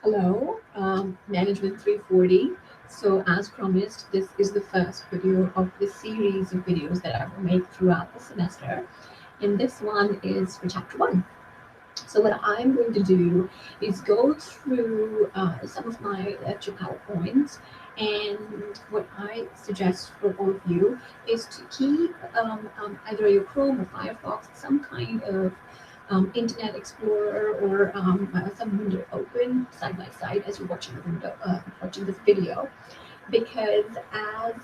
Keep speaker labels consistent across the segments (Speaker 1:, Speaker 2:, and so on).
Speaker 1: Hello, Management 340. So, as promised, this is the first video of the series of videos that I will make throughout the semester. And this one is for chapter one. So, what I'm going to do is go through some of my lecture PowerPoints. And what I suggest for all of you is to keep either your Chrome or Firefox, some kind of Internet Explorer or some window open side by side as you're watching this video, because as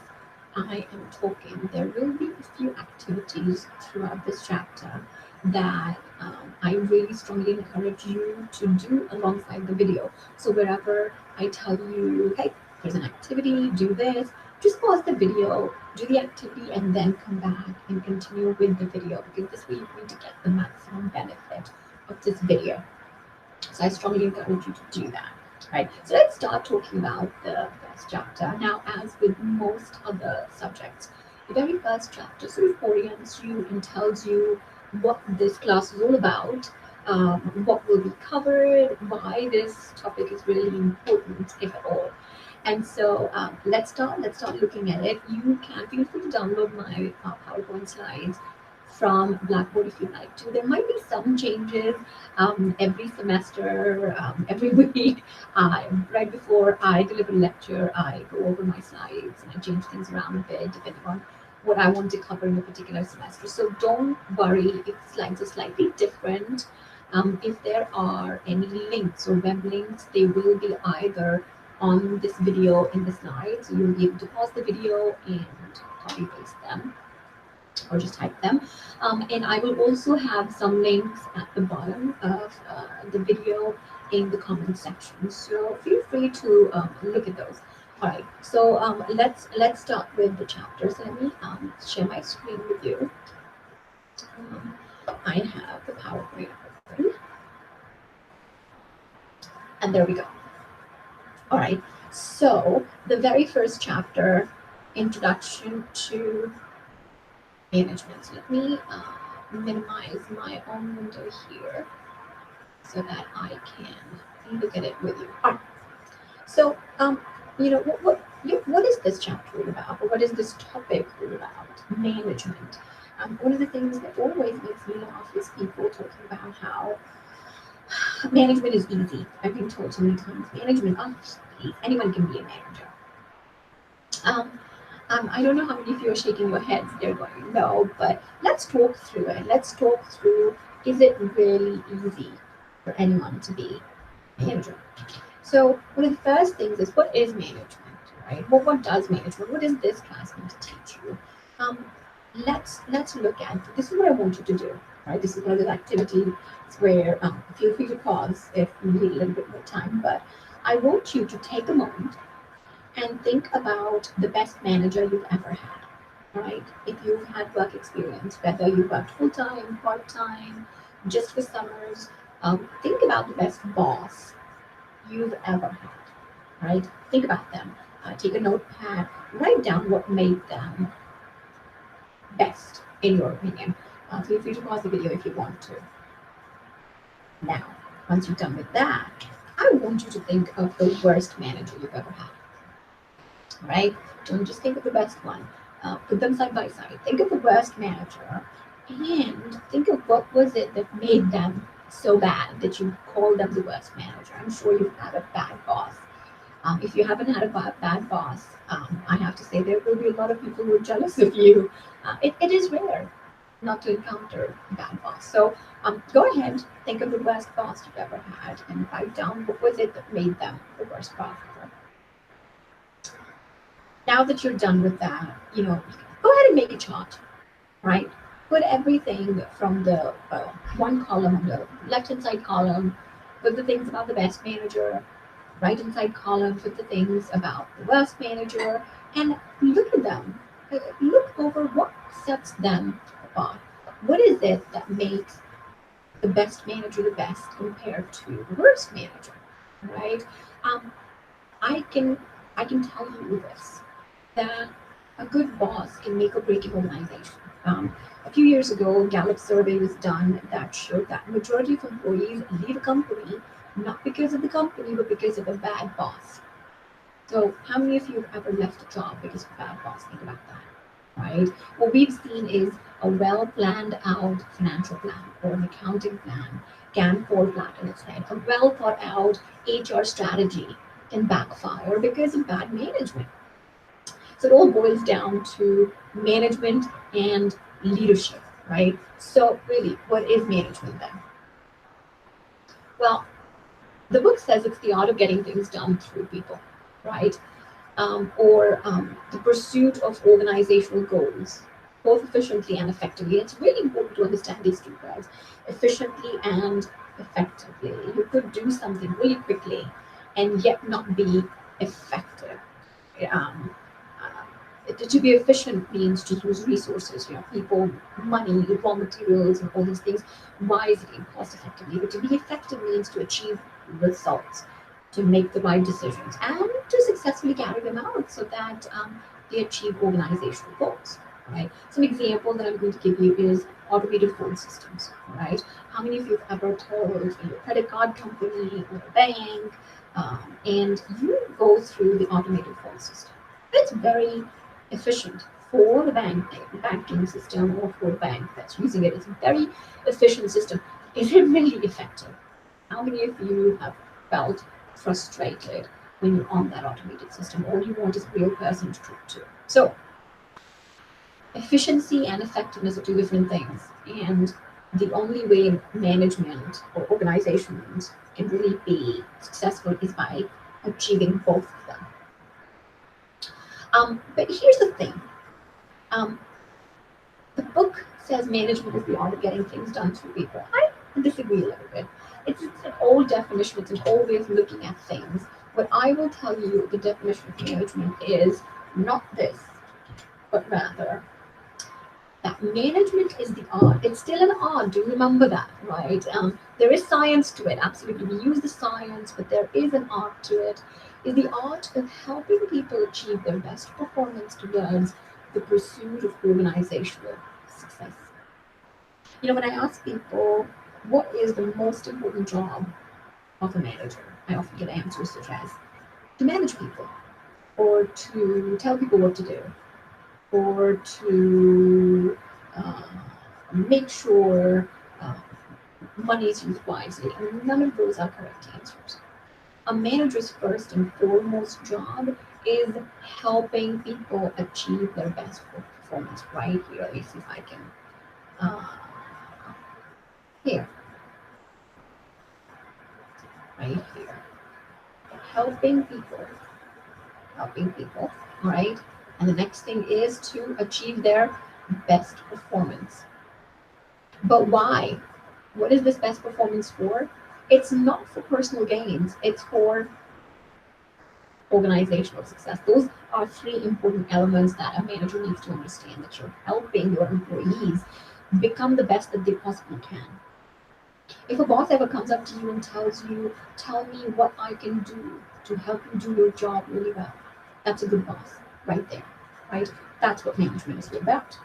Speaker 1: I am talking, there will be a few activities throughout this chapter that I really strongly encourage you to do alongside the video. So wherever I tell you, hey, there's an activity, do this, just pause the video, do the activity, and then come back and continue with the video, because this way you're going to get the maximum benefit of this video. So I strongly encourage you to do that. Right. So let's start talking about the first chapter. Now, as with most other subjects, the very first chapter sort of orients you and tells you what this class is all about, what will be covered, why this topic is really important, if at all. And so let's start looking at it. You can feel free to download my PowerPoint slides from Blackboard if you like to. There might be some changes every semester, every week. Right before I deliver a lecture, I go over my slides and I change things around a bit depending on what I want to cover in a particular semester. So don't worry if slides are slightly different. If there are any links or web links, they will be either on this video in the slides. So you'll be able to pause the video and copy paste them or just type them. And I will also have some links at the bottom of the video in the comment section. So feel free to look at those. All right, so let's start with the chapters. Let me share my screen with you. Um, I have the PowerPoint open, and there we go. All right, so the very first chapter, Introduction to Management. So let me minimize my own window here so that I can look at it with you. All right. So, what is this chapter all about? Or what is this topic all about? Management. One of the things that always makes me laugh is people talking about how management is easy. I've been told so many times, management, oh, anyone can be a manager. Um, I don't know how many of you are shaking your heads. They're going, no, but let's talk through it. Let's talk through, is it really easy for anyone to be a manager? So one of the first things is, what is management, right? What does management? What is this class going to teach you? Um, let's look at, this is what I want you to do, right? This is one of the activities where feel free to pause if you need a little bit more time, but I want you to take a moment and think about the best manager you've ever had, right? If you've had work experience, whether you worked full time, part time, just for summers, think about the best boss you've ever had, right? Think about them. Take a notepad, write down what made them best in your opinion. Feel free to pause the video if you want to. Now, once you're done with that, I want you to think of the worst manager you've ever had. Right? Don't just think of the best one. Put them side by side. Think of the worst manager and think of what was it that made them so bad that you called them the worst manager. I'm sure you've had a bad boss. If you haven't had a bad boss, I have to say there will be a lot of people who are jealous of you. It is rare not to encounter a bad boss. So go ahead, think of the worst boss you've ever had and write down what was it that made them the worst boss ever. Now that you're done with that, go ahead and make a chart, right? Put everything from the one column on the left-hand side column, put the things about the best manager, right-hand side column, put the things about the worst manager, and look at them. Look over what sets them apart. What is it that makes the best manager the best compared to the worst manager, right? Um, I can I can tell you this, that a good boss can make or break an organization. A few years ago, Gallup survey was done that showed that majority of employees leave a company not because of the company, but because of a bad boss. So, how many of you have ever left a job because of a bad boss? Think about that, right? What we've seen is a well planned out financial plan or an accounting plan can fall flat on its head. A well thought out HR strategy can backfire because of bad management. So, it all boils down to management and leadership, right? So, really, what is management then? Well, the book says it's the art of getting things done through people, right? Or the pursuit of organizational goals, both efficiently and effectively. It's really important to understand these two words, efficiently and effectively. You could do something really quickly and yet not be effective. Um, to be efficient means to use resources, people, money, raw materials, and all these things wisely and cost effectively. But to be effective means to achieve results, to make the right decisions, and to successfully carry them out so that they achieve organizational goals. Right. Some example that I'm going to give you is automated phone systems. Right. How many of you have ever told your credit card company or a bank, and you go through the automated phone system? It's very efficient for the banking system or for a bank that's using it. It's a very efficient system. Is it really effective? How many of you have felt frustrated when you're on that automated system? All you want is a real person to talk to. So efficiency and effectiveness are two different things. And the only way management or organizations can really be successful is by achieving both of them. But here's the thing. Um, the book says management is the art of getting things done through people. I disagree a little bit. It's an old definition, it's an old way of looking at things. What I will tell you the definition of management is not this, but rather that management is the art. It's still an art, do remember that, right? There is science to it, absolutely. We use the science, but there is an art to it. Is the art of helping people achieve their best performance towards the pursuit of organizational success. When I ask people, what is the most important job of a manager? I often get answers such as to manage people, or to tell people what to do, or to make sure money is used wisely. And none of those are correct answers. A manager's first and foremost job is helping people achieve their best performance. Right here, let me see if I can. Here, right here, helping people, right? And the next thing is to achieve their best performance. But why? What is this best performance for? It's not for personal gains, it's for organizational success. Those are three important elements that a manager needs to understand, that you're helping your employees become the best that they possibly can. If a boss ever comes up to you and tells you, tell me what I can do to help you do your job really well, that's a good boss right there, right? That's what management is all about.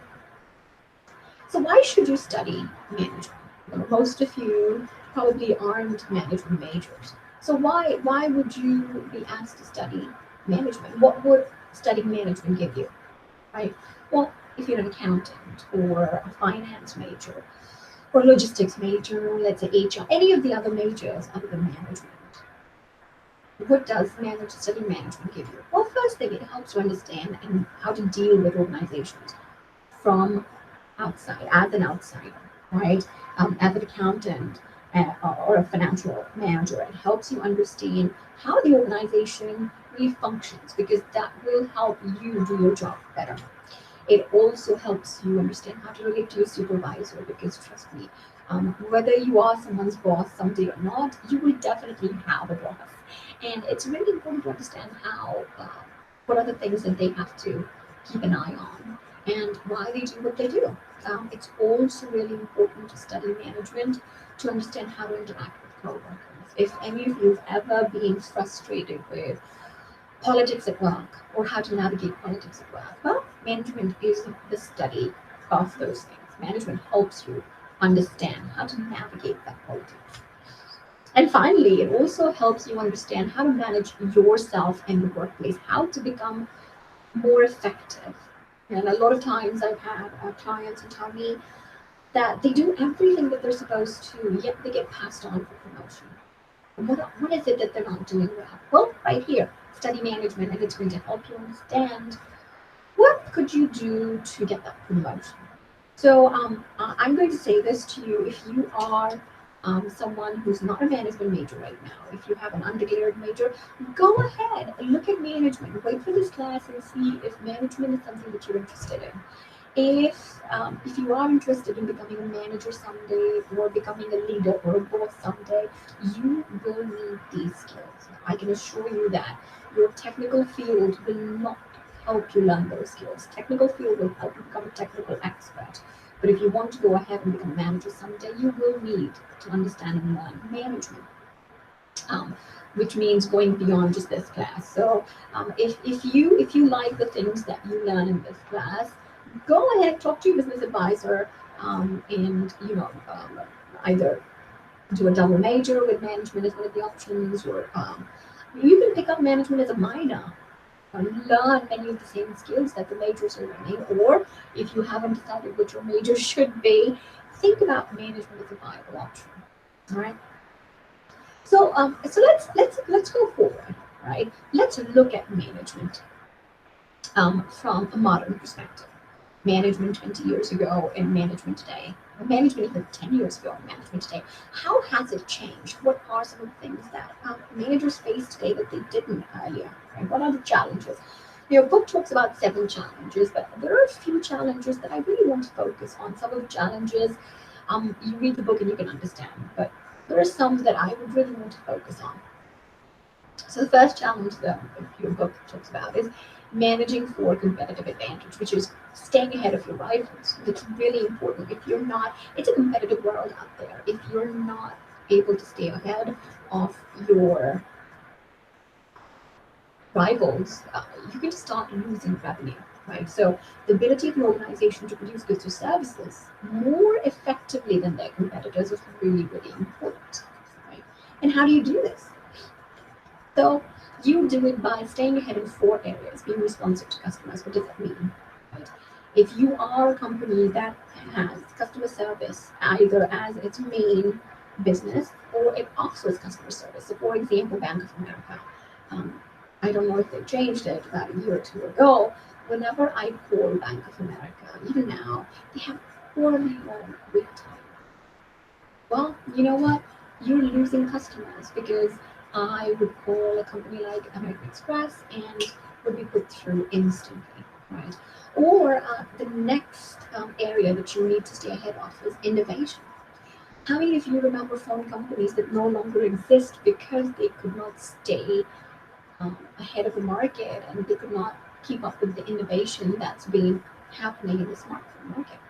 Speaker 1: So why should you study management? Most of you probably aren't management majors. So why would you be asked to study management? What would studying management give you? Right? Well, if you're an accountant or a finance major or logistics major, let's say HR, any of the other majors other than management, what does studying management give you? Well, first thing, it helps you understand and how to deal with organizations from outside, as an outsider, right? As an accountant or a financial manager, it helps you understand how the organization really functions, because that will help you do your job better. It also helps you understand how to relate to your supervisor, because trust me, whether you are someone's boss someday or not, you will definitely have a boss. And it's really important to understand what are the things that they have to keep an eye on and why they do what they do. It's also really important to study management to understand how to interact with coworkers. If any of you have ever been frustrated with politics at work or how to navigate politics at work, well, management is the study of those things. Management helps you understand how to navigate that politics. And finally, it also helps you understand how to manage yourself in the workplace, how to become more effective. And a lot of times I've had clients who tell me that they do everything that they're supposed to, yet they get passed on for promotion. What is it that they're not doing well? Well, right here, study management, and it's going to help you understand what could you do to get that promotion. So I'm going to say this to you: if you are someone who's not a management major right now, if you have an undeclared major, go ahead and look at management. Wait for this class and see if management is something that you're interested in. If you are interested in becoming a manager someday or becoming a leader or a boss someday, you will need these skills. I can assure you that your technical field will not help you learn those skills. Technical field will help you become a technical expert. But if you want to go ahead and become a manager someday, you will need to understand and learn management. Which means going beyond just this class. So if you like the things that you learn in this class, go ahead, talk to your business advisor, and either do a double major with management as one of the options, or you can pick up management as a minor and learn many of the same skills that the majors are learning. Or if you haven't decided what your major should be, think about management as a viable option. All right. So let's go forward, right? Let's look at management from a modern perspective. Management 20 years ago and management today, or management even 10 years ago and management today. How has it changed? What are some of the things that managers face today that they didn't earlier? Right? What are the challenges? Your book talks about 7 challenges, but there are a few challenges that I really want to focus on. Some of the challenges, you read the book and you can understand, but there are some that I would really want to focus on. So the first challenge that your book talks about is managing for competitive advantage, which is staying ahead of your rivals. It's really important. If you're not, it's a competitive world out there. If you're not able to stay ahead of your rivals, you can start losing revenue, right? So the ability of an organization to produce goods or services more effectively than their competitors is really, really important, right? And how do you do this? So you do it by staying ahead in 4 areas: being responsive to customers. What does that mean? Right? If you are a company that has customer service either as its main business or it offers customer service, so for example, Bank of America, um, I don't know if they changed it about a year or two ago. Whenever I call Bank of America, even now, they have horribly long wait time. Well, you know what? You're losing customers because I would call a company like American Express and would be put through instantly, right? Or the next area that you need to stay ahead of is innovation. How many of you remember phone companies that no longer exist because they could not stay ahead of the market and they could not keep up with the innovation that's been happening in the smartphone market?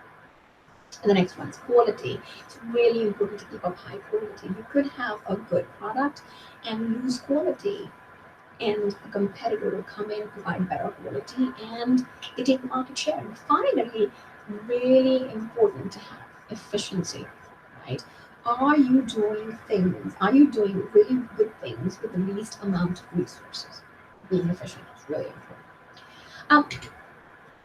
Speaker 1: And the next one is quality. It's really important to keep up high quality. You could have a good product and lose quality, and a competitor will come in, provide better quality, and they take market share. And finally, really important to have efficiency, right? Are you doing things? Are you doing really good things with the least amount of resources? Being efficient is really important. Um,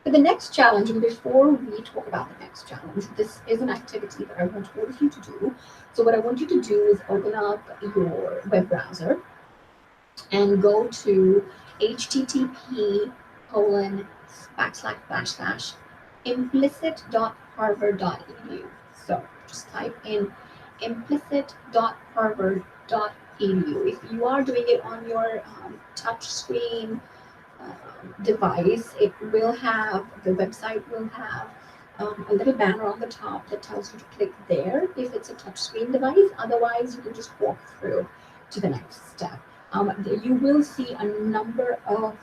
Speaker 1: but the next challenge, and before we talk about the next challenge, this is an activity that I want all of you to do. So what I want you to do is open up your web browser and go to http colon backslash backslash implicit.harvard.edu. So just type in implicit.harvard.edu. If you are doing it on your touch screen device, it will have, the website will have a little banner on the top that tells you to click there if it's a touchscreen device. Otherwise, you can just walk through to the next step. You will see a number of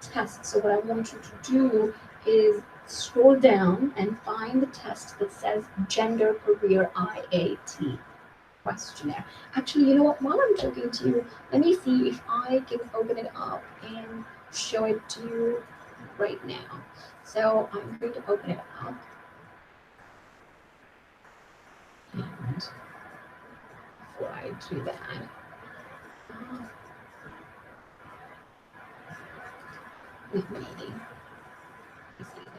Speaker 1: tests. So what I want you to do is scroll down and find the test that says Gender Career IAT questionnaire. Actually, you know what? While I'm talking to you, let me see if I can open it up and show it to you right now. So I'm going to open it up. And before I through that. Let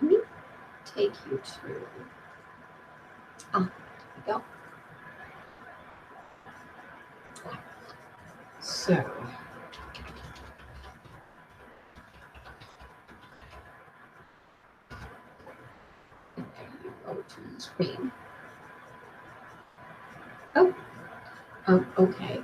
Speaker 1: me take you through. There we go. So there you go to the screen. Oh, okay.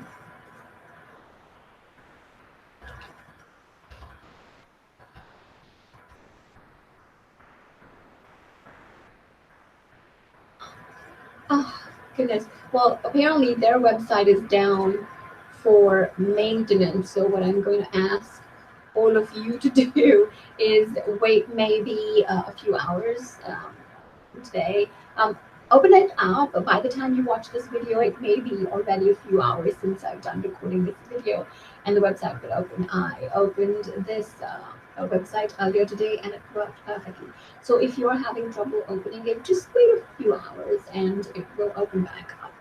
Speaker 1: Oh, goodness. Well, apparently their website is down for maintenance. So what I'm going to ask all of you to do is wait maybe a few hours today. Open it up. By the time you watch this video, it may be already a few hours since I've done recording this video and the website will open. I opened this website earlier today and it worked perfectly. So if you're having trouble opening it, just wait a few hours and it will open back up.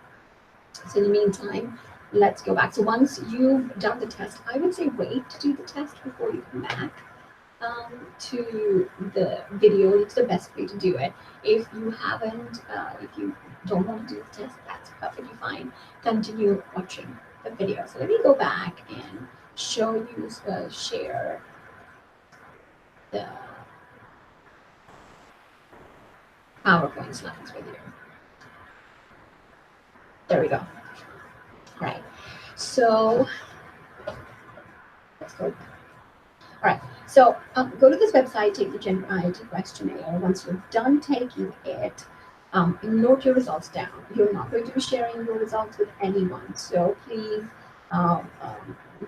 Speaker 1: So in the meantime, let's go back. So once you've done the test, I would say wait to do the test before you come back to the video. It's the best way to do it. If you haven't, if you don't want to do the test, that's perfectly fine. Continue watching the video. So let me go back and show you, share the PowerPoint slides with you. There we go. All right. So let's go. All right. So go to this website, take the Gender ID questionnaire. Once you're done taking it, note your results down. You're not going to be sharing your results with anyone. So please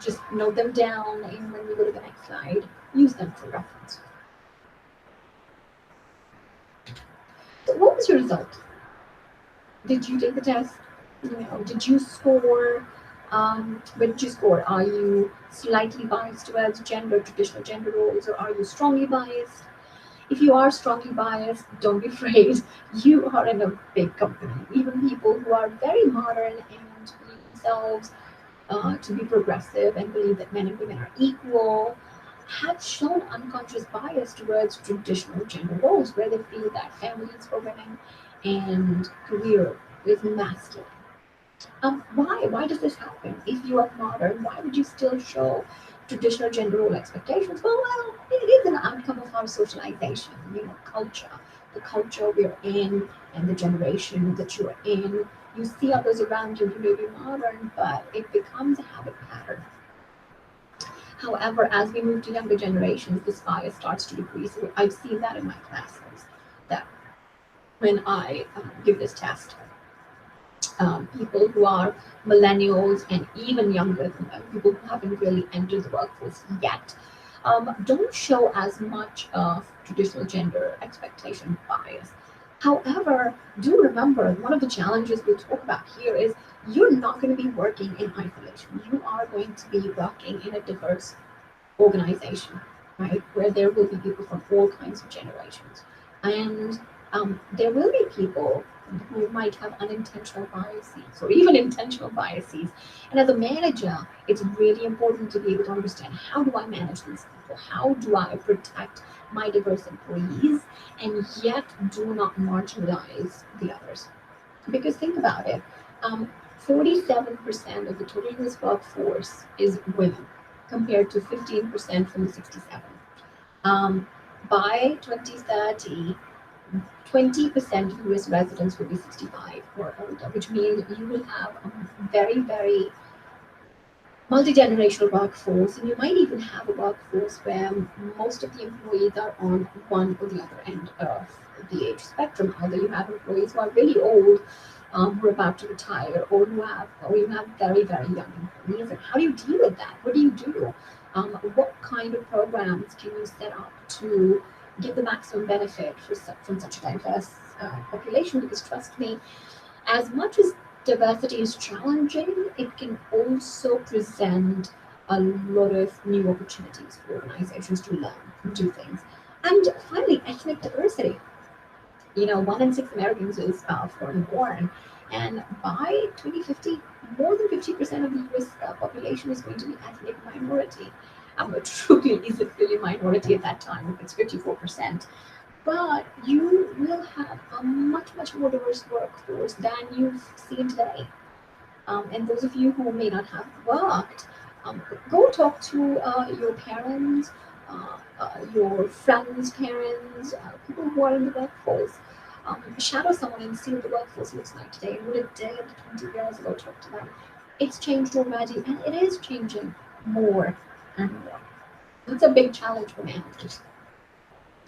Speaker 1: just note them down, and when we go to the next slide, use them for reference. So what was your result? Did you take the test? Did you score? What did you score? Are you slightly biased towards traditional gender roles, or are you strongly biased? If you are strongly biased, don't be afraid. You are in a big company. Even people who are very modern and believe themselves to be progressive and believe that men and women are equal have shown unconscious bias towards traditional gender roles, where they feel that family is for women and career is masculine. Why does this happen? If you are modern, why would you still show traditional gender role expectations? Well, it is an outcome of our socialization, culture, the culture we're in and the generation that you're in. You see others around you who may be modern, but it becomes a habit pattern. However, as we move to younger generations, this bias starts to decrease. I've seen that in my classes, that when I give this test, people who are millennials and even younger than them, people who haven't really entered the workforce yet, don't show as much of traditional gender expectation bias. However, do remember, one of the challenges we'll talk about here is you're not going to be working in isolation. You are going to be working in a diverse organization, right, where there will be people from all kinds of generations. And there will be people who might have unintentional biases or even intentional biases. And as a manager, it's really important to be able to understand, how do I manage these people? How do I protect my diverse employees and yet do not marginalize the others? Because think about it, 47% of the total US workforce is women, compared to 15% from the 67. By 2030, 20% of US residents will be 65 or older, which means you will have a very, very multi-generational workforce, and you might even have a workforce where most of the employees are on one or the other end of the age spectrum. Either you have employees who are really old, who are about to retire, or you have very, very young employees. And how do you deal with that? What do you do? What kind of programs can you set up to give the maximum benefit from such a diverse population? Because trust me, as much as diversity is challenging, it can also present a lot of new opportunities for organizations to learn and do things. And finally, ethnic diversity. 1 in 6 Americans is foreign born, And by 2050, more than 50% of the US population is going to be ethnic minority. Truly is it really minority at that time if it's 54%. But you will have a much more diverse workforce than you've seen today. And those of you who may not have worked, go talk to your parents, your friends' parents, people who are in the workforce. Shadow someone and see what the workforce looks like today and what it did 20 years ago. Talk to them. It's changed already, and it is changing more and more. It's a big challenge for managers.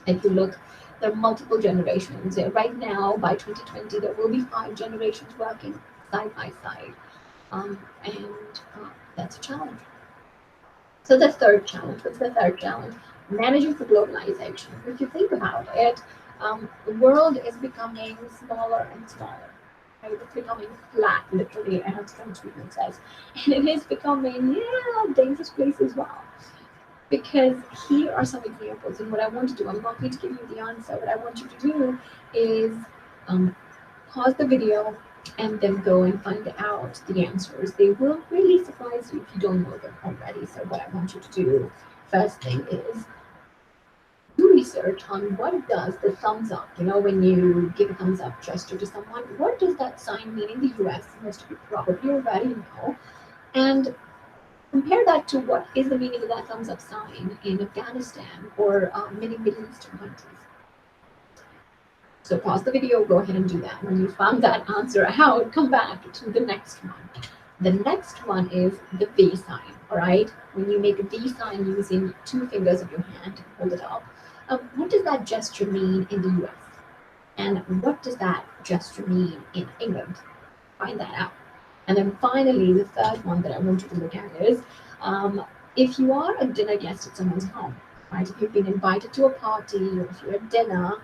Speaker 1: If you look, there are multiple generations. Right now, by 2020, there will be 5 generations working side by side. And that's a challenge. So the third challenge, what's the third challenge? Managing for globalization. If you think about it, the world is becoming smaller and smaller. Right? It's becoming flat, literally, as French people says. And it is becoming, a dangerous place as well. Because here are some examples, and what I want to do, I'm not going to give you the answer. What I want you to do is pause the video and then go and find out the answers. They will really surprise you if you don't know them already. So what I want you to do first thing is do research on what does the thumbs up, when you give a thumbs up gesture to someone, what does that sign mean in the US? Most of you probably already know. And compare that to what is the meaning of that thumbs up sign in Afghanistan or many Middle Eastern countries. So pause the video, go ahead and do that. When you found that answer out, come back to the next one. The next one is the V sign, all right? When you make a V sign using 2 fingers of your hand, hold it up. What does that gesture mean in the US? And what does that gesture mean in England? Find that out. And then finally, the third one that I want you to look at is if you are a dinner guest at someone's home, right? If you've been invited to a party or if you're at dinner,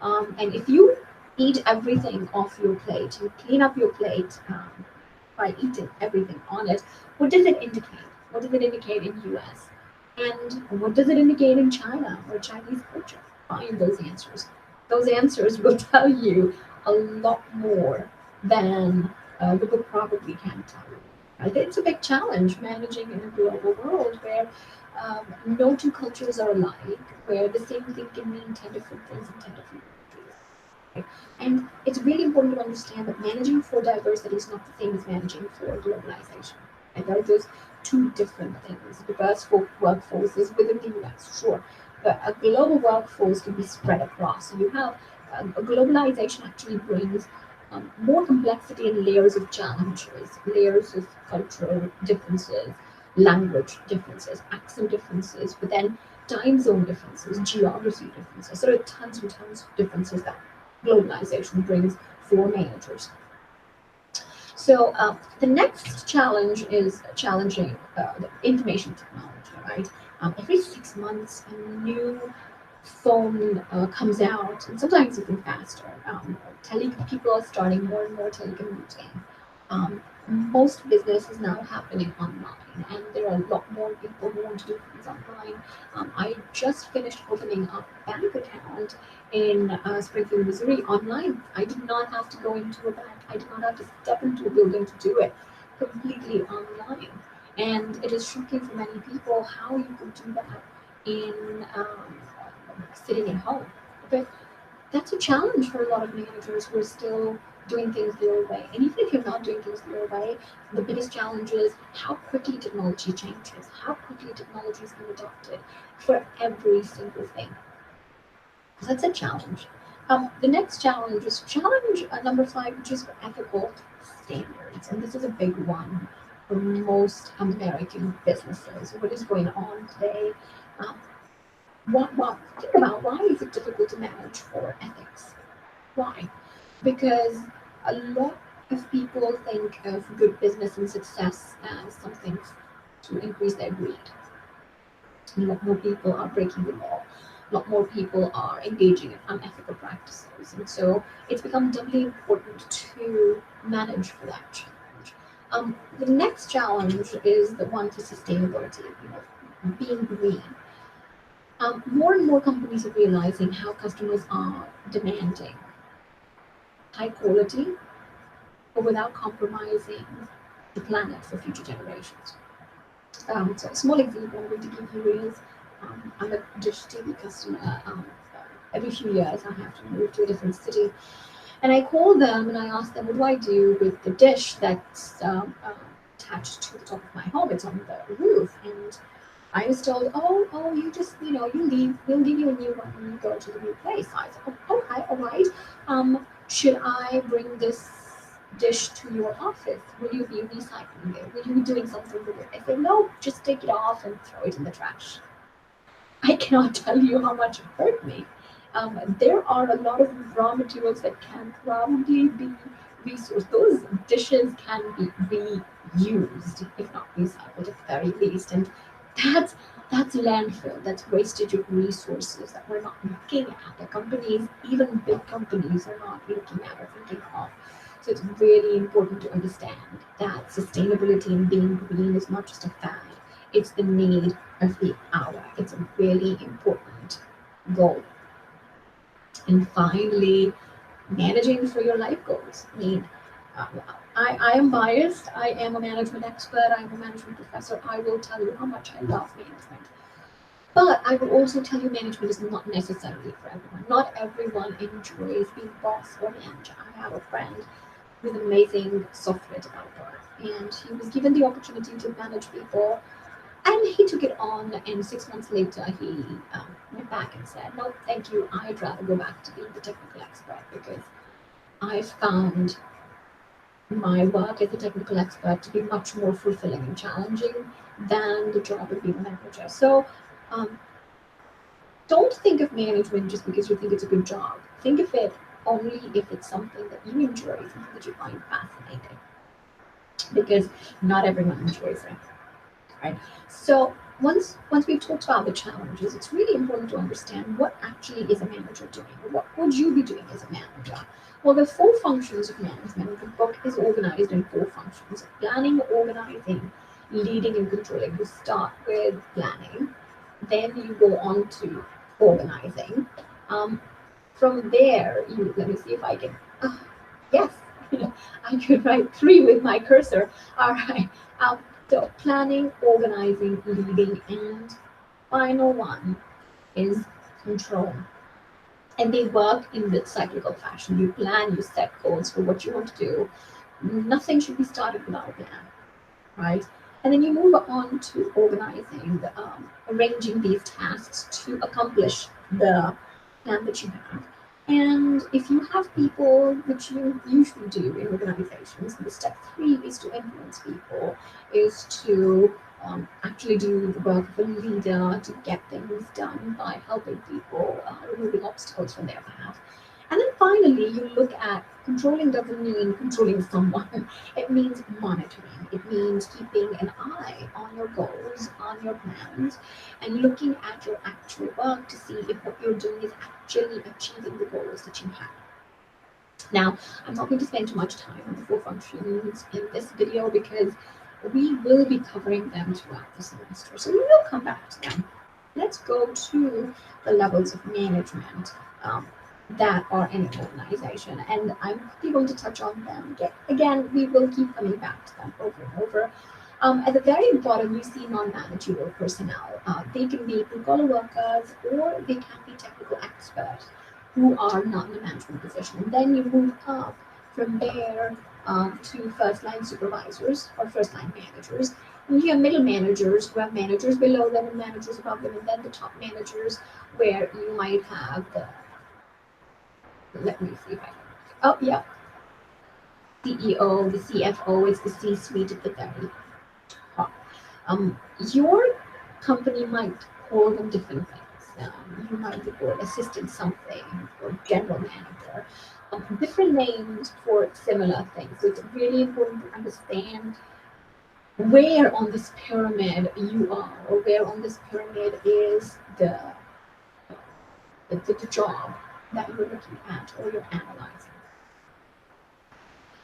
Speaker 1: and if you eat everything off your plate, you clean up your plate by eating everything on it, what does it indicate? What does it indicate in US? And what does it indicate in China or Chinese culture? Find those answers. Those answers will tell you a lot more than the book probably can tell you. Right? It's a big challenge managing in a global world where no 2 cultures are alike, where the same thing can mean 10 different things in 10 different countries. Right? And it's really important to understand that managing for diversity is not the same as managing for globalization. And there are those 2 different things. Diverse workforces within the US, sure, but a global workforce can be spread across. So you have globalization actually brings more complexity and layers of challenges, layers of cultural differences, language differences, accent differences, but then time zone differences, geography differences. So there are tons and tons of differences that globalization brings for managers. So the next challenge is challenging the information technology, right? Every 6 months, a new phone comes out, and sometimes even faster. People are starting more and more telecommuting. Most business is now happening online, and there are a lot more people who want to do things online. I just finished opening up a bank account in Springfield, Missouri online. I did not have to go into a bank. I did not have to step into a building to do it. Completely online. And it is shocking for many people how you could do that in sitting at home. But that's a challenge for a lot of managers who are still doing things the old way. And even if you're not doing things the old way, the biggest challenge is how quickly technology changes, how quickly technology is being adopted for every single thing. So that's a challenge. The next challenge is challenge number 5, which is ethical standards. And this is a big one for most American businesses. What is going on today? Think about why is it difficult to manage for ethics? Why? Because a lot of people think of good business and success as something to increase their greed. A lot more people are breaking the law. A lot more people are engaging in unethical practices. And so it's become doubly important to manage for that challenge. The next challenge is the one for sustainability, being green. More and more companies are realizing how customers are demanding high quality, but without compromising the planet for future generations. So a small example I'm going to give you is I'm a Dish TV customer. Every few years I have to move to a different city, and I call them and I ask them, what do I do with the dish that's attached to the top of my home? It's on the roof, and I was told, you just, you leave. We'll give you a new one when you go to the new place. So I said, oh, okay, all right. Should I bring this dish to your office? Will you be recycling it? Will you be doing something with it? I said, no, just take it off and throw it in the trash. I cannot tell you how much it hurt me. There are a lot of raw materials that can probably be resourced. Those dishes can be reused, if not recycled at the very least. And that's that's landfill. That's wastage of resources that we're not looking at. The companies, even big companies, are not looking at or thinking of. So it's really important to understand that sustainability and being green is not just a fad. It's the need of the hour. It's a really important goal. And finally, managing for your life goals. I mean, uh, I am biased. I am a management expert. I'm a management professor. I will tell you how much I love management. But I will also tell you management is not necessarily for everyone. Not everyone enjoys being boss or manager. I have a friend who's an amazing software developer, and he was given the opportunity to manage people, and he took it on, and 6 months later, he went back and said, no, thank you. I'd rather go back to being the technical expert because I found my work as a technical expert to be much more fulfilling and challenging than the job of being a manager. So um, don't think of management just because you think it's a good job. Think of it only if it's something that you enjoy, something that you find fascinating, because not everyone enjoys it. Right? So once we've talked about the challenges, it's really important to understand what actually is a manager doing. What would you be doing as a manager? Well, the four functions of management. The book is organized in four functions: planning, organizing, leading, and controlling. You start with planning, then you go on to organizing. Um, from there, you let me see if I can. Yes, I could write three with my cursor. All right. Um, so planning, organizing, leading, and final one is control. And they work in the cyclical fashion. You plan, you set goals for what you want to do. Nothing should be started without a plan, right? And then you move on to organizing, arranging these tasks to accomplish the plan that you have. And if you have people, which you usually do in organizations, the step three is to influence people, is to actually do the work of a leader to get things done by helping people, removing obstacles from their path. And then finally, you look at controlling doesn't mean controlling someone. It means monitoring. It means keeping an eye on your goals, on your plans, and looking at your actual work to see if what you're doing is actually achieving the goals that you have. Now, I'm not going to spend too much time on the four functions in this video because we will be covering them throughout the semester. So we will come back to them. Let's go to the levels of management that are in an organization. And I'm quickly going to touch on them. Again, we will keep coming back to them over and over. At the very bottom, you see non-managerial personnel. They can be blue-collar workers or they can be technical experts who are not in a management position. And then you move up from there to first-line supervisors or first-line managers. And you have middle managers who have managers below them and managers above them, and then the top managers where you might have the, let me see if I can, oh yeah, CEO, the CFO is the C-suite at the very top. Your company might call them different things. You might be called assistant something or general manager. Different names for similar things. So it's really important to understand where on this pyramid you are, or where on this pyramid is the job that you're looking at or you're analyzing.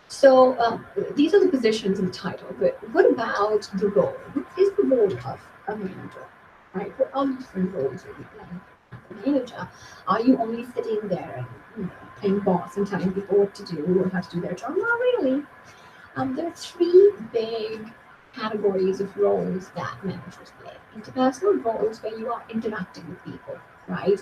Speaker 1: So these are the positions in the title, but what about the role? What is the role of a manager, right? What are the different roles you're playing as a manager? Are you only sitting there and playing boss and telling people what to do or how to do their job. Not really. There are three big categories of roles that managers play. Interpersonal roles, where you are interacting with people, right?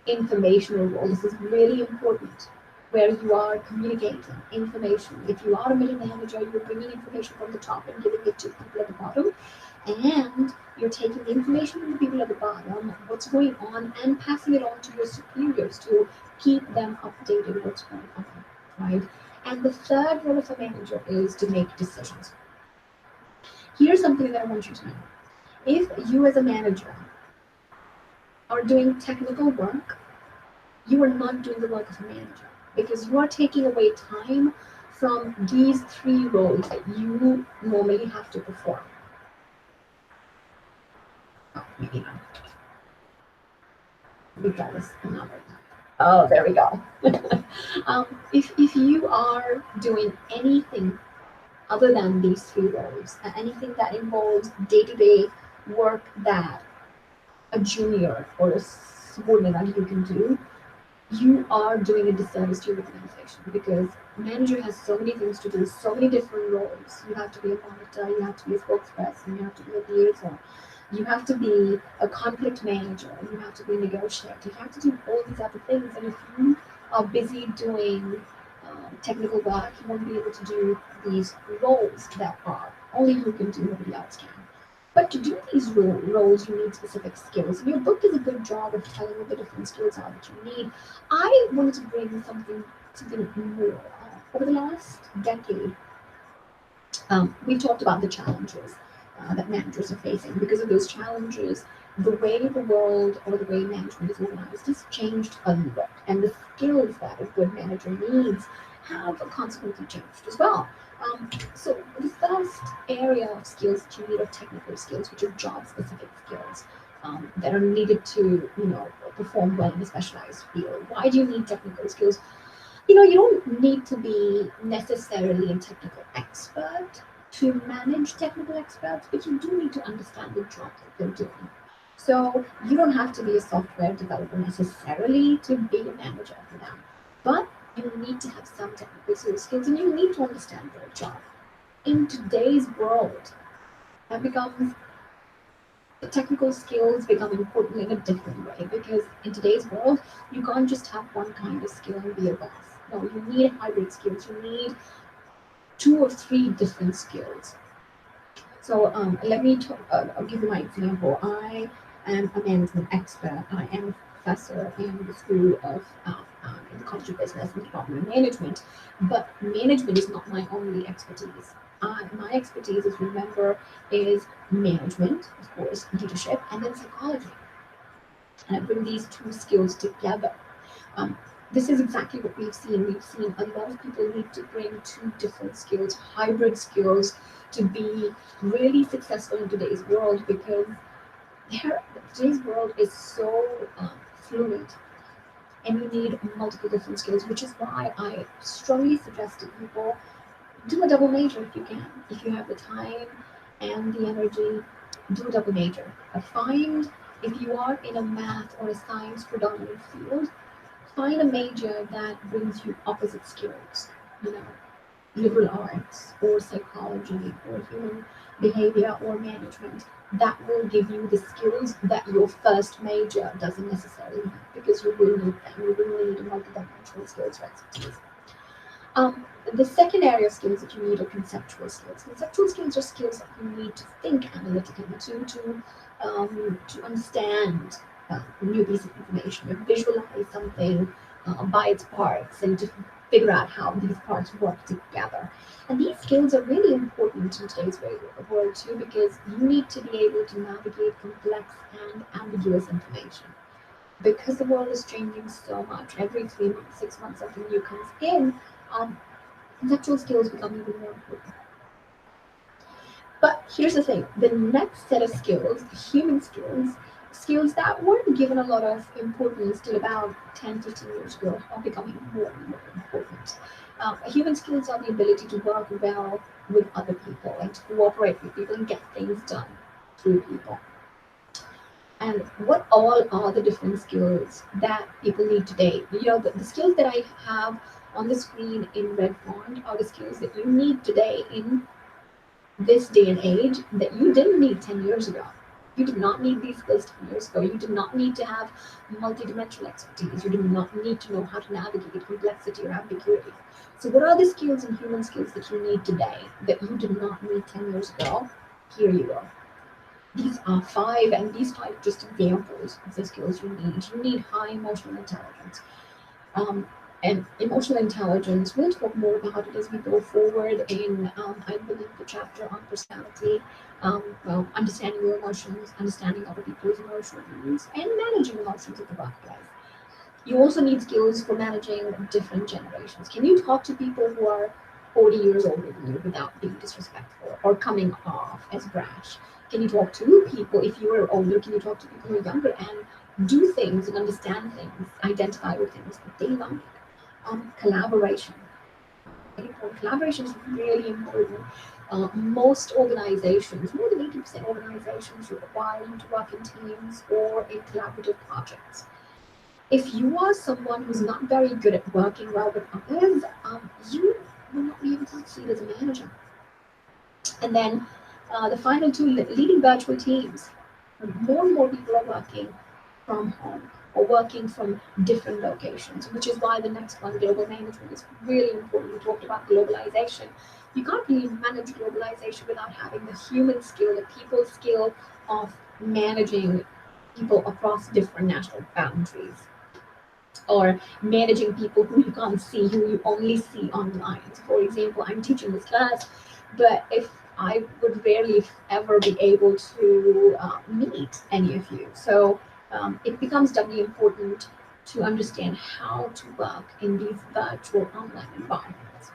Speaker 1: Informational role. This is really important, where you are communicating information. If you are a middle manager, you're bringing information from the top and giving it to people at the bottom, and you're taking the information from the people at the bottom, what's going on, and passing it on to your superiors to keep them updated what's going on, right? And the third role of a manager is to make decisions. Here's something that I want you to know. If you as a manager are doing technical work, you are not doing the work of a manager, because you are taking away time from these three roles that you normally have to perform. Oh, maybe not. We've done this another time. Oh, there we go. If you are doing anything other than these three roles, anything that involves day-to-day work that a junior or a subordinate you can do, you are doing a disservice to your organization, because manager has so many things to do, so many different roles. You have to be a monitor, you have to be a spokesperson, you have to be a liaison, you have to be a conflict manager, you have to be a negotiator, you have to do all these other things. And if you are busy doing technical work, you won't be able to do these roles that are only you can do, nobody else can. But to do these roles, you need specific skills. And your book does a good job of telling you the different skills are that you need. I wanted to bring something more. Over the last decade, we talked about the challenges that managers are facing. Because of those challenges, the way the world or the way management is organized has changed a lot. And the skills that a good manager needs have consequently changed as well. So the first area of skills that you need are technical skills, which are job-specific skills that are needed to, perform well in a specialized field. Why do you need technical skills? You don't need to be necessarily a technical expert to manage technical experts, but you do need to understand the job that they're doing. So you don't have to be a software developer necessarily to be a manager for them, but you need to have some technical skills, and you need to understand their job. In today's world, that becomes the technical skills become important in a different way, because in today's world, you can't just have one kind of skill and be a boss. No, you need hybrid skills. You need 2 or 3 different skills. So I'll give you my example. I am a management expert. I am a professor in the School of in the College of Business and Department of Management. But management is not my only expertise. My expertise, as you remember, is management, of course, leadership, and then psychology. And I bring these 2 skills together. This is exactly what we've seen. We've seen a lot of people need to bring 2 different skills, hybrid skills, to be really successful in today's world, because today's world is so fluid, and you need multiple different skills, which is why I strongly suggest to people do a double major if you can. If you have the time and the energy, do a double major. Find, if you are in a math or a science predominant field, find a major that brings you opposite skills, liberal arts or psychology or human behavior or management, that will give you the skills that your first major doesn't necessarily have, because you will need them. You will need multidimensional skills or expertise. The second area of skills that you need are conceptual skills. Conceptual skills are skills that you need to think analytically, to understand a new piece of information, to visualize something by its parts, and to figure out how these parts work together. And these skills are really important in today's world too, because you need to be able to navigate complex and ambiguous information. Because the world is changing so much, every 3 months, 6 months, something new comes in, conceptual skills become even more important. But here's the thing, the next set of skills, the human skills that weren't given a lot of importance till about 10, 15 years ago, are becoming more and more important. Human skills are the ability to work well with other people and to cooperate with people and get things done through people. and what all are the different skills that people need today. The skills that I have on the screen in red font are the skills that you need today in this day and age that you didn't need 10 years ago. You did not need these skills 10 years ago. You did not need to have multidimensional expertise. You did not need to know how to navigate complexity or ambiguity. So, what are the skills and human skills that you need today that you did not need 10 years ago? Here you go. These are five, and these five just examples of the skills you need. You need high emotional intelligence. And emotional intelligence, we'll talk more about it as we go forward in, I believe, the chapter on personality. Well, understanding your emotions, understanding other people's emotions, and managing emotions at the workplace. You also need skills for managing different generations. Can you talk to people who are 40 years older than you without being disrespectful or coming off as brash? Can you talk to people, if you are older, can you talk to people who are younger and do things and understand things, identify with things that they like? Collaboration. Collaboration is really important. Most organizations, more than 80% organizations, require you to work in teams or in collaborative projects. If you are someone who's not very good at working well with others, you will not be able to succeed as a manager. And then the final two, leading virtual teams. More and more people are working from home or working from different locations, which is why the next one, global management, is really important. We talked about globalization. You can't really manage globalization without having the human skill, the people skill of managing people across different national boundaries, or managing people who you can't see, who you only see online. So for example, I'm teaching this class, but if I would rarely ever be able to meet any of you. So it becomes doubly important to understand how to work in these virtual online environments.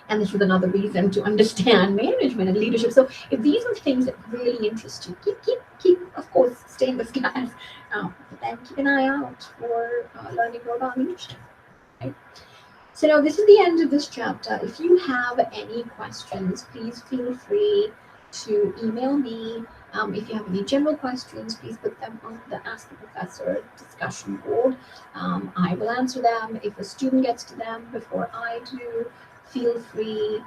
Speaker 1: And this is another reason to understand management and leadership. So if these are things that really interest you, keep of course, stay in this class, but then keep an eye out for learning more about leadership. Right? So now this is the end of this chapter. If you have any questions, please feel free to email me. If you have any general questions, please put them on the Ask the Professor discussion board. I will answer them. If a student gets to them before I do, feel free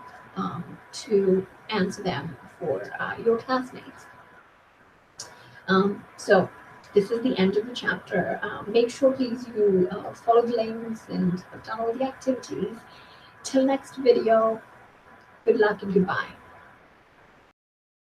Speaker 1: to answer them for your classmates. So this is the end of the chapter. Make sure, please, you follow the links and have done all the activities. Till next video, good luck and goodbye.